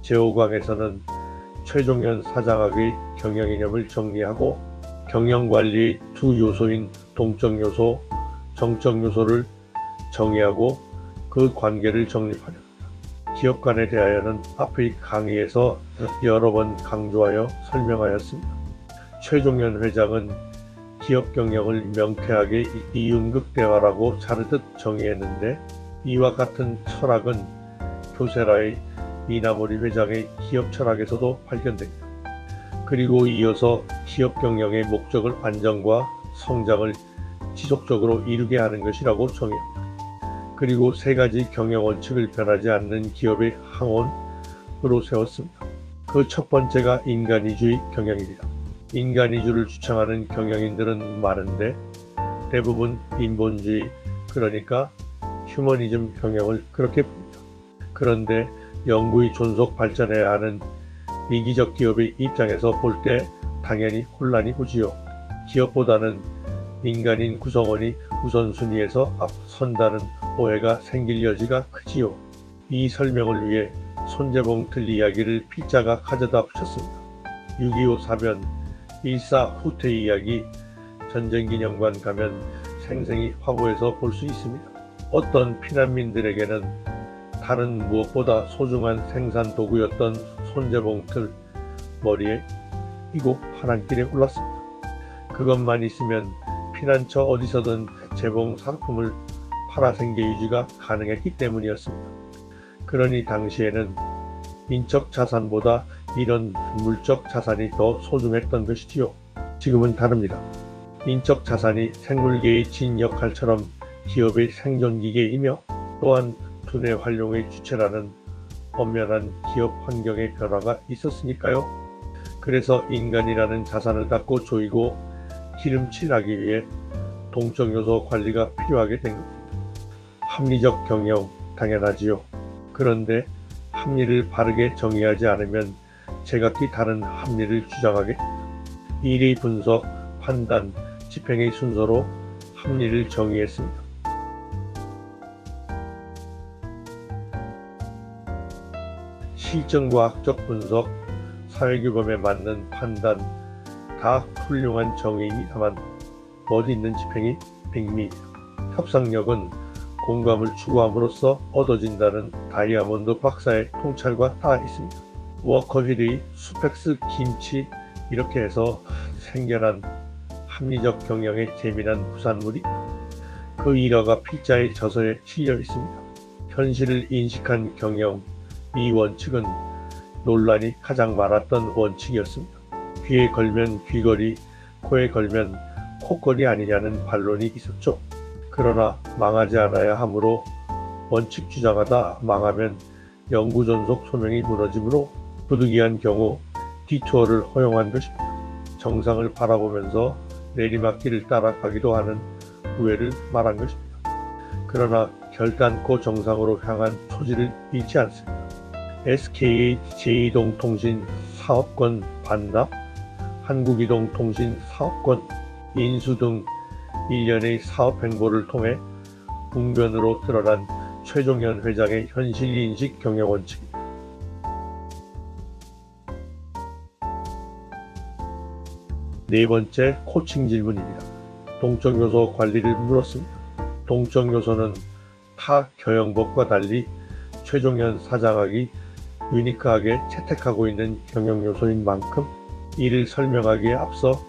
제5강에서는 최종현 사장학의 경영 이념을 정리하고 경영관리의 두 요소인 동적 요소, 정적 요소를 정의하고 그 관계를 정립하려 합니다. 기업 간에 대하여는 앞의 강의에서 여러 번 강조하여 설명하였습니다. 최종현 회장은 기업 경영을 명쾌하게 이윤극대화라고 자르듯 정의했는데, 이와 같은 철학은 교세라의 이나모리 회장의 기업 철학에서도 발견됩니다. 그리고 이어서 기업 경영의 목적을 안정과 성장을 지속적으로 이루게 하는 것이라고 정의합니다. 그리고 세 가지 경영 원칙을 변하지 않는 기업의 항원으로 세웠습니다. 그 첫 번째가 인간위주의 경영입니다. 인간위주를 주창하는 경영인들은 많은데 대부분 인본주의, 그러니까 휴머니즘 경영을 그렇게 봅니다. 그런데 영구히 존속 발전해야 하는 이기적 기업의 입장에서 볼 때 당연히 혼란이 오지요. 기업보다는 인간인 구성원이 우선순위에서 앞선다는 오해가 생길 여지가 크지요. 이 설명을 위해 손재봉틀 이야기를 필자가 가져다 붙였습니다. 6.25 사변, 일사 후퇴 이야기, 전쟁기념관 가면 생생히 화보에서 볼 수 있습니다. 어떤 피난민들에게는 다른 무엇보다 소중한 생산 도구였던 손재봉틀 머리에 이고 파란길에 올랐습니다. 그것만 있으면 피난처 어디서든 재봉 상품을 팔아 생계 유지가 가능했기 때문이었습니다. 그러니 당시에는 인적 자산보다 이런 물적 자산이 더 소중했던 것이지요. 지금은 다릅니다. 인적 자산이 생물계의 진 역할처럼 기업의 생존기계이며 또한 두뇌 활용의 주체라는 엄연한 기업 환경의 변화가 있었으니까요. 그래서 인간이라는 자산을 닦고 조이고 기름칠하기 위해 동적 요소 관리가 필요하게 된 겁니다. 합리적 경영, 당연하지요. 그런데 합리를 바르게 정의하지 않으면 제각기 다른 합리를 주장하게 됩니다. 일의 분석, 판단, 집행의 순서로 합리를 정의했습니다. 실증과학적 분석, 사회규범에 맞는 판단, 다 훌륭한 정의이다만 멋있는 집행이 백미입니다. 협상력은 공감을 추구함으로써 얻어진다는 다이아몬드 박사의 통찰과 다 있습니다. 워커힐의 수펙스 김치, 이렇게 해서 생겨난 합리적 경영의 재미난 부산물이 그 일화가 필자의 저서에 실려 있습니다. 현실을 인식한 경영, 이 원칙은 논란이 가장 많았던 원칙이었습니다. 귀에 걸면 귀걸이, 코에 걸면 코걸이 아니냐는 반론이 있었죠. 그러나 망하지 않아야 하므로 원칙 주장하다 망하면 영구존속 소명이 무너지므로 부득이한 경우 디투어를 허용한 것입니다. 정상을 바라보면서 내리막길을 따라가기도 하는 우회를 말한 것입니다. 그러나 결단코 정상으로 향한 소지를 잃지 않습니다. SK의 제2동통신 사업권 반납, 한국이동통신 사업권 인수 등 일련의 사업 행보를 통해 웅변으로 드러난 최종현 회장의 현실인식 경영원칙입니다. 네 번째 코칭 질문입니다. 동적 요소 관리를 물었습니다. 동적 요소는 타 경영법과 달리 최종현 사장학이 유니크하게 채택하고 있는 경영 요소인 만큼 이를 설명하기에 앞서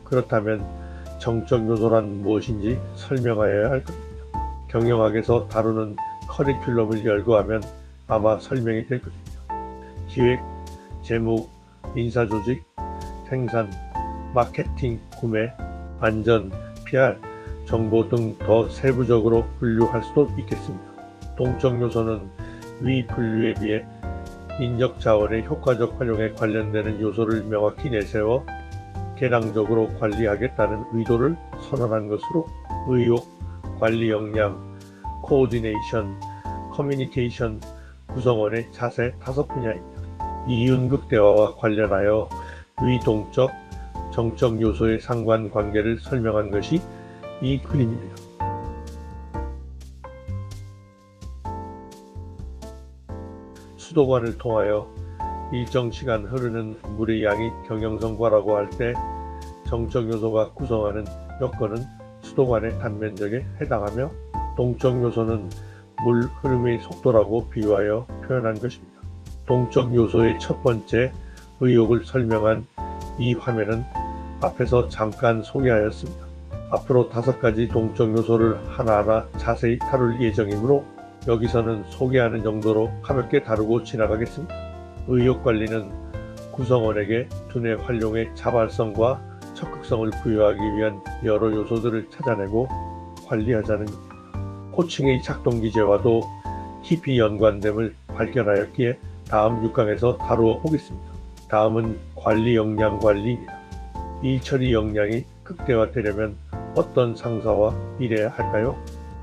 그렇다면 정적 요소란 무엇인지 설명하여야 할 겁니다. 경영학에서 다루는 커리큘럼을 열거하면 아마 설명이 될 것입니다. 기획, 재무, 인사조직, 생산, 마케팅, 구매, 안전, PR, 정보 등 더 세부적으로 분류할 수도 있겠습니다. 동적 요소는 위 분류에 비해 인적 자원의 효과적 활용에 관련되는 요소를 명확히 내세워 개량적으로 관리하겠다는 의도를 선언한 것으로 의욕, 관리 역량, 코오디네이션, 커뮤니케이션, 구성원의 자세 5분야입니다. 이윤극대화와 관련하여 위동적, 정적 요소의 상관관계를 설명한 것이 이 그림입니다. 수도관을 통하여 일정 시간 흐르는 물의 양이 경영성과라고 할 때 정적 요소가 구성하는 여건은 수도관의 단면적에 해당하며 동적 요소는 물 흐름의 속도라고 비유하여 표현한 것입니다. 동적 요소의 첫 번째 의욕을 설명한 이 화면은 앞에서 잠깐 소개하였습니다. 앞으로 5가지 동적 요소를 하나하나 자세히 다룰 예정이므로 여기서는 소개하는 정도로 가볍게 다루고 지나가겠습니다. 의욕 관리는 구성원에게 두뇌 활용의 자발성과 적극성을 부여하기 위한 여러 요소들을 찾아내고 관리하자는 겁니다. 코칭의 작동기제와도 깊이 연관됨을 발견하였기에 다음 6강에서 다루어 보겠습니다. 다음은 관리 역량 관리입니다. 일 처리 역량이 극대화되려면 어떤 상사와 일해야 할까요?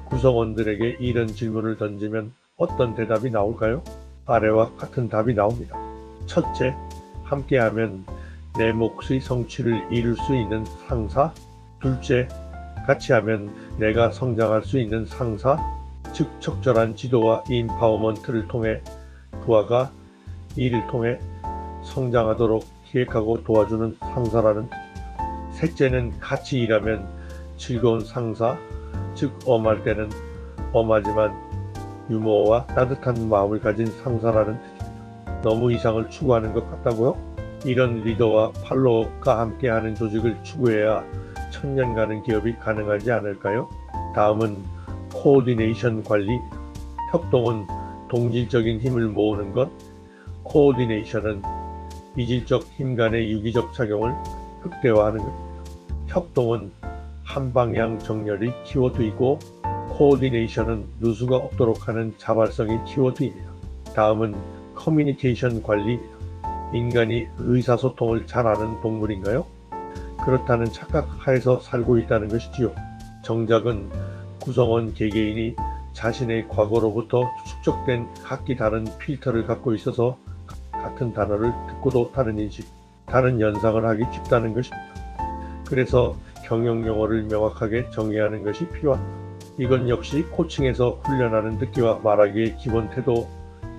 구성원들에게 이런 질문을 던지면 어떤 대답이 나올까요? 아래와 같은 답이 나옵니다. 첫째, 함께하면 내 몫의 성취를 이룰 수 있는 상사. 둘째, 같이 하면 내가 성장할 수 있는 상사. 즉 적절한 지도와 인파워먼트를 통해 부하가 이를 통해 성장하도록 기획하고 도와주는 상사라는 뜻입니다. 셋째는 같이 일하면 즐거운 상사, 즉 엄할 때는 엄하지만 유머와 따뜻한 마음을 가진 상사라는 뜻입니다. 너무 이상을 추구하는 것 같다고요? 이런 리더와 팔로워가 함께하는 조직을 추구해야 천년가는 기업이 가능하지 않을까요? 다음은 코오디네이션 관리. 협동은 동질적인 힘을 모으는 것, 코오디네이션은 이질적 힘 간의 유기적 작용을 극대화하는 것입니다. 협동은 한방향 정렬이 키워드이고 코오디네이션은 누수가 없도록 하는 자발성이 키워드입니다. 다음은 커뮤니케이션 관리입니다. 인간이 의사소통을 잘하는 동물인가요? 그렇다는 착각하에서 살고 있다는 것이지요. 정작은 구성원 개개인이 자신의 과거로부터 축적된 각기 다른 필터를 갖고 있어서 같은 단어를 듣고도 다른 인식, 다른 연상을 하기 쉽다는 것입니다. 그래서 경영 용어를 명확하게 정의해야 하는 것이 필요합니다. 이건 역시 코칭에서 훈련하는 듣기와 말하기의 기본 태도,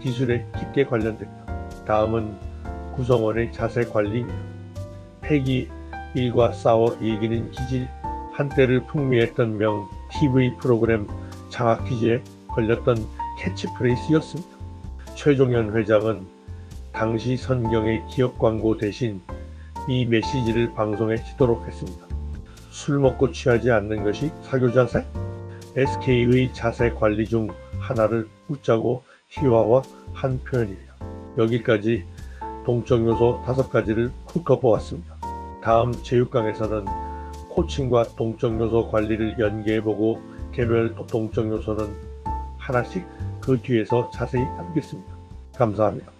기술에 깊게 관련됩니다. 다음은 구성원의 자세 관리입니다. 패기, 일과 싸워 이기는 기질, 한때를 풍미했던 명 TV 프로그램 장학 퀴즈에 걸렸던 캐치프레이즈였습니다. 최종현 회장은 당시 선경의 기업 광고 대신 이 메시지를 방송에 치도록 했습니다. 술 먹고 취하지 않는 것이 사교 자세? SK의 자세 관리 중 하나를 웃자고 희화화한 표현입니다. 여기까지 동적 요소 5가지를 훑어보았습니다. 다음 제6강에서는 코칭과 동적 요소 관리를 연계해보고 개별 동적 요소는 하나씩 그 뒤에서 자세히 다루겠습니다. 감사합니다.